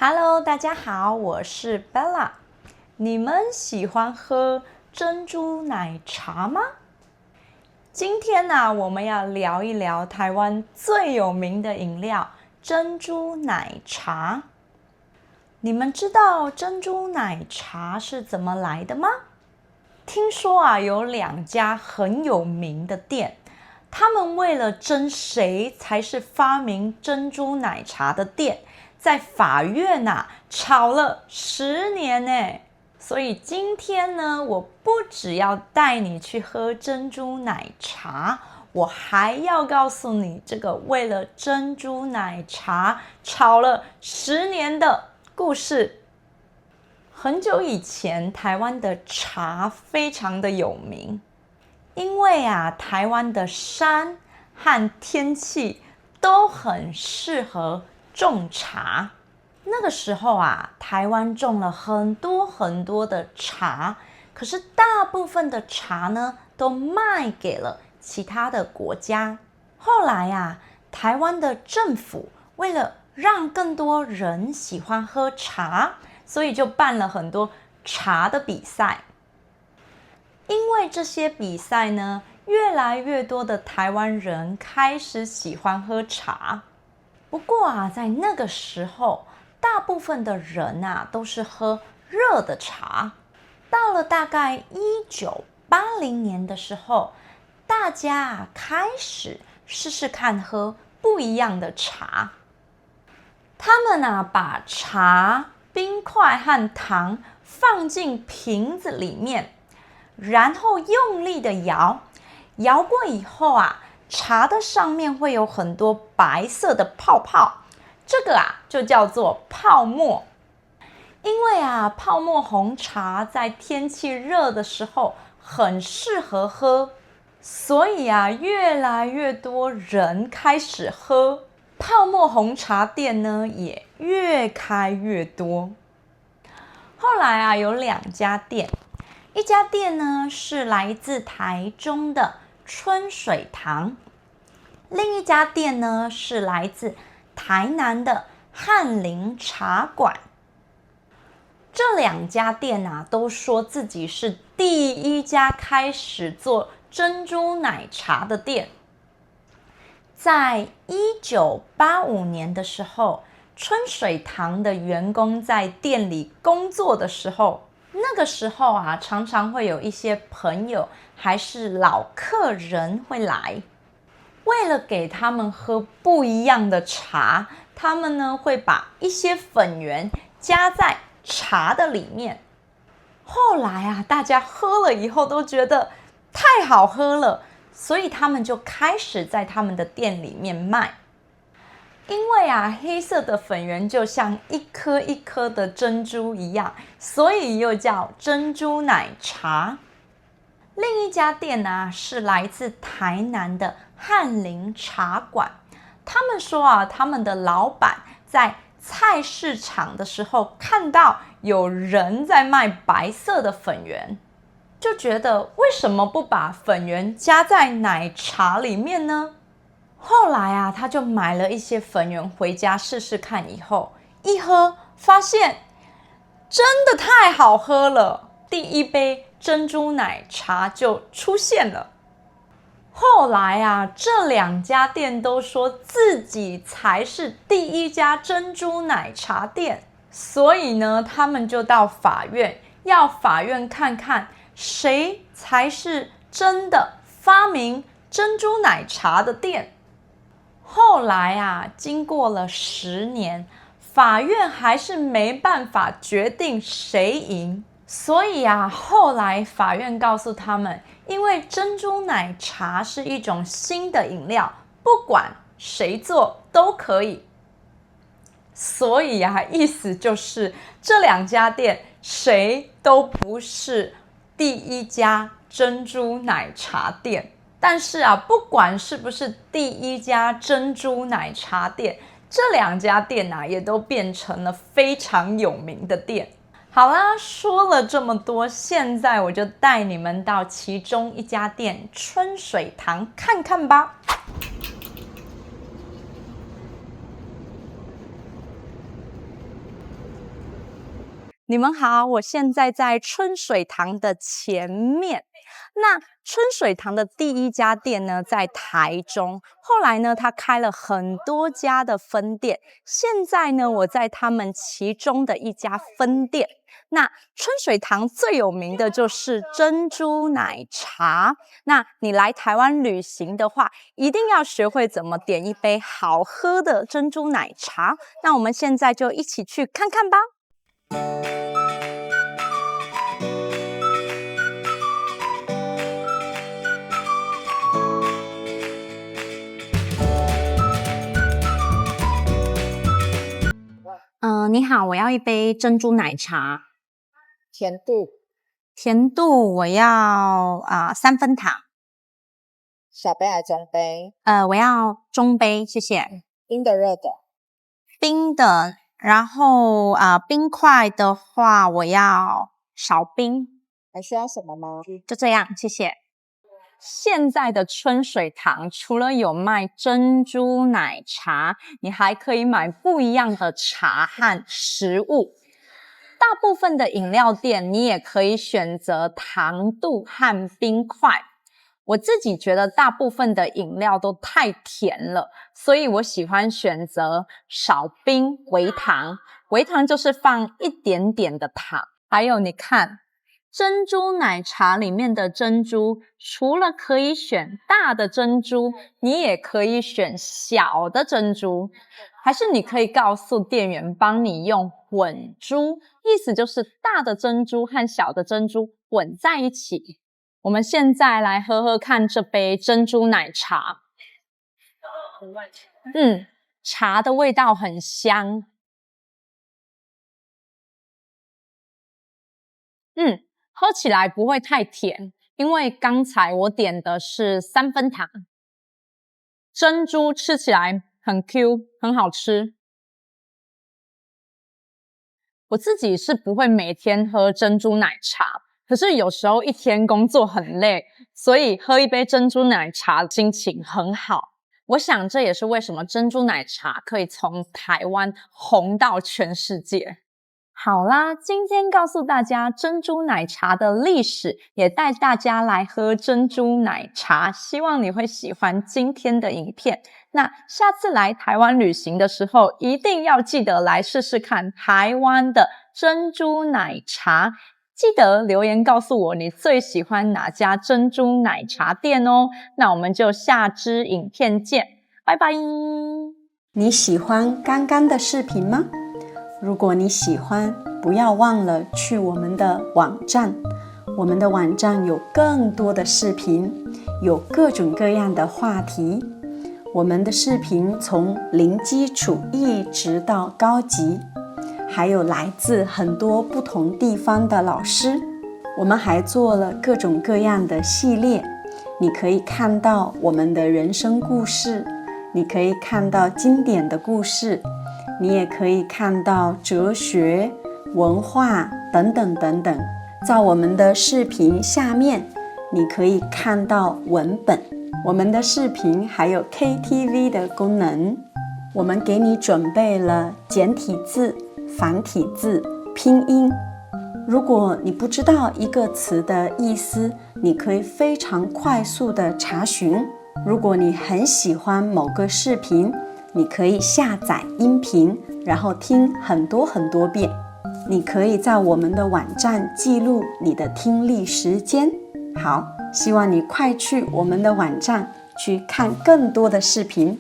Hello， 大家好，我是 Bella。你们喜欢喝珍珠奶茶吗？今天呢，我们要聊一聊台湾最有名的饮料——珍珠奶茶。你们知道珍珠奶茶是怎么来的吗？听说有2家很有名的店，他们为了争谁才是发明珍珠奶茶的店，在法院吵了10年呢。所以今天呢，我不只要带你去喝珍珠奶茶，我还要告诉你这个为了珍珠奶茶吵了10年的故事。很久以前，台湾的茶非常的有名，因为台湾的山和天气都很适合种茶。那个时候台湾种了很多的茶，可是大部分的茶呢，都卖给了其他的国家。后来台湾的政府为了让更多人喜欢喝茶，所以就办了很多茶的比赛。因为这些比赛呢，越来越多的台湾人开始喜欢喝茶。不过在那个时候，大部分的人都是喝热的茶。到了大概1980年的时候，大家开始试试看喝不一样的茶。他们把茶、冰块和糖放进瓶子里面，然后用力的摇过以后茶的上面会有很多白色的泡泡，这个就叫做泡沫。因为泡沫红茶在天气热的时候很适合喝，所以越来越多人开始喝，泡沫红茶店呢也越开越多。后来有2家店，一家店呢是来自台中的春水堂，另一家店呢是来自台南的翰林茶馆。这2家店都说自己是第1家开始做珍珠奶茶的店。在1985年的时候，春水堂的员工在店里工作的时候，那个时候常常会有一些朋友还是老客人会来，为了给他们喝不一样的茶，他们呢会把一些粉圆加在茶的里面。后来大家喝了以后都觉得太好喝了，所以他们就开始在他们的店里面卖。因为黑色的粉圆就像一颗一颗的珍珠一样，所以又叫珍珠奶茶。另一家店是来自台南的翰林茶馆。他们说他们的老板在菜市场的时候看到有人在卖白色的粉圆，就觉得为什么不把粉圆加在奶茶里面呢？后来他就买了一些粉圆回家试试看，以后一喝发现真的太好喝了，第1杯珍珠奶茶就出现了。后来这2家店都说自己才是第1家珍珠奶茶店，所以呢，他们就到法院，要法院看看谁才是真的发明珍珠奶茶的店。后来经过了10年，法院还是没办法决定谁赢，所以后来法院告诉他们，因为珍珠奶茶是一种新的饮料，不管谁做都可以。所以意思就是这2家店谁都不是第1家珍珠奶茶店。但是不管是不是第1家珍珠奶茶店，这2家店也都变成了非常有名的店。好啦，说了这么多，现在我就带你们到其中一家店春水堂看看吧。你们好，我现在在春水堂的前面。那春水堂的第一家店呢，在台中，后来呢，它开了很多家的分店。现在呢，我在他们其中的一家分店。那春水堂最有名的就是珍珠奶茶。那你来台湾旅行的话，一定要学会怎么点一杯好喝的珍珠奶茶。那我们现在就一起去看看吧。你好，我要一杯珍珠奶茶。甜度我要3分糖。小杯还是中杯？我要中杯，谢谢。冰的、热的？冰的，然后冰块的话我要少冰。还需要什么吗？就这样，谢谢。现在的春水堂除了有卖珍珠奶茶，你还可以买不一样的茶和食物。大部分的饮料店你也可以选择糖度和冰块。我自己觉得大部分的饮料都太甜了，所以我喜欢选择少冰微糖。微糖就是放一点点的糖。还有你看，珍珠奶茶里面的珍珠，除了可以选大的珍珠，你也可以选小的珍珠，还是你可以告诉店员帮你用混珠，意思就是大的珍珠和小的珍珠混在一起。我们现在来喝喝看这杯珍珠奶茶。茶的味道很香。喝起来不会太甜，因为刚才我点的是3分糖。珍珠吃起来很 Q， 很好吃。我自己是不会每天喝珍珠奶茶，可是有时候一天工作很累，所以喝一杯珍珠奶茶心情很好。我想这也是为什么珍珠奶茶可以从台湾红到全世界。好啦，今天告诉大家珍珠奶茶的历史，也带大家来喝珍珠奶茶，希望你会喜欢今天的影片。那下次来台湾旅行的时候，一定要记得来试试看台湾的珍珠奶茶。记得留言告诉我你最喜欢哪家珍珠奶茶店哦。那我们就下支影片见，拜拜。你喜欢刚刚的视频吗？如果你喜欢，不要忘了去我们的网站。我们的网站有更多的视频，有各种各样的话题。我们的视频从零基础一直到高级，还有来自很多不同地方的老师。我们还做了各种各样的系列，你可以看到我们的人生故事，你可以看到经典的故事，你也可以看到哲学、文化等等等等。在我们的视频下面，你可以看到文本。我们的视频还有 KTV 的功能。我们给你准备了简体字、繁体字、拼音。如果你不知道一个词的意思，你可以非常快速的查询。如果你很喜欢某个视频，你可以下载音频，然后听很多遍。你可以在我们的网站记录你的听力时间。好，希望你快去我们的网站去看更多的视频。